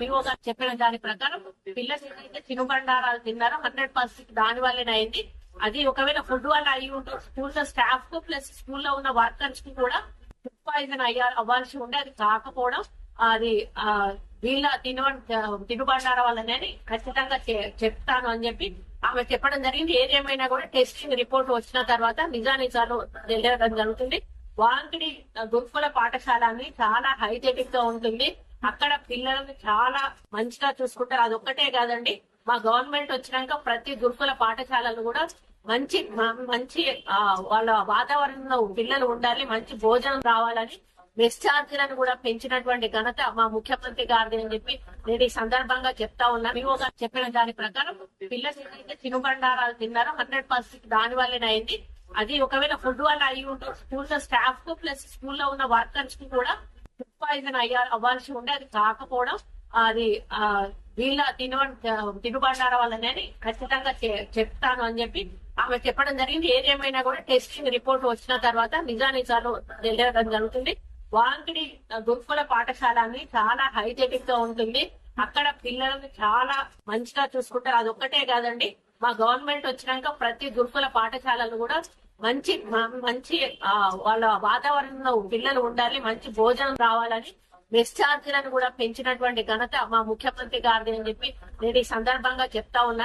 Vivo గారు చెప్పిన దాని ప్రకారం పిల్లలు ఏదైతే తినుబండారాలు తిన్నారో 100% దాని వల్లనే అయింది. అది ఒకవేళ ఫుడ్ వల్ల అయ్యి ఉంటే స్కూల్లో స్టాఫ్ కు ప్లస్ స్కూల్లో ఉన్న వర్కర్స్ కి కూడా ఫుడ్ పాయిజన్ అవ్వాల్సి ఉండే, అది కాకపోవడం అది వీళ్ళ తినుబండారం వల్లనే ఖచ్చితంగా చెప్తాను అని చెప్పి ఆమె చెప్పడం జరిగింది. ఏదేమైనా కూడా టెస్టింగ్ రిపోర్ట్ వచ్చిన తర్వాత నిజానిజాలు తెలియడం జరుగుతుంది. వాంకిడి గురుకుల పాఠశాల అని చాలా హైజెనిక్ గా ఉంటుంది. అక్కడ పిల్లల్ని చాలా మంచిగా చూసుకుంటారు. అదొక్కటే కాదండి, మా గవర్నమెంట్ వచ్చినాక ప్రతి గురుకుల పాఠశాలలు కూడా మంచి మంచి వాళ్ళ వాతావరణంలో పిల్లలు ఉండాలి, మంచి భోజనం రావాలని మెస్ ఛార్జీలను కూడా పెంచినటువంటి ఘనత మా ముఖ్యమంత్రి గారిది అని చెప్పి నేను ఈ సందర్భంగా చెప్తా ఉన్నా. వివో గారు చెప్పిన దాని ప్రకారం పిల్లలు ఏదైతే తినుబండారాలు తిన్నారో 100% దాని వల్లనే అయింది. అది ఒకవేళ ఫుడ్ వల్ల అయ్యి ఉంటే స్కూల్లో స్టాఫ్ కు ప్లస్ స్కూల్లో ఉన్న వర్కర్స్ కి కూడా ఫుడ్ పాయిజన్ అవ్వాల్సి ఉండే, అది కాకపోవడం అది వీళ్ళ తినుబండారం వల్లనే ఖచ్చితంగా చెప్తాను అని చెప్పి ఆమె చెప్పడం జరిగింది. ఏదేమైనా కూడా టెస్టింగ్ రిపోర్ట్ వచ్చిన తర్వాత నిజానిజాలు తెలియడం జరుగుతుంది. వాంకిడి గురుకుల పాఠశాల అని చాలా హైజెనిక్ గా ఉంటుంది. అక్కడ పిల్లల్ని చాలా మంచిగా చూసుకుంటారు. అదొక్కటే కాదండి, మా గవర్నమెంట్ వచ్చినాక ప్రతి గురుకుల పాఠశాలలు కూడా మంచి మంచి వాళ్ళ వాతావరణంలో పిల్లలు ఉండాలి, మంచి భోజనం రావాలని మెస్ ఛార్జీలను కూడా పెంచినటువంటి ఘనత మా ముఖ్యమంత్రి గారిది అని చెప్పి నేను ఈ సందర్భంగా చెప్తా ఉన్నా.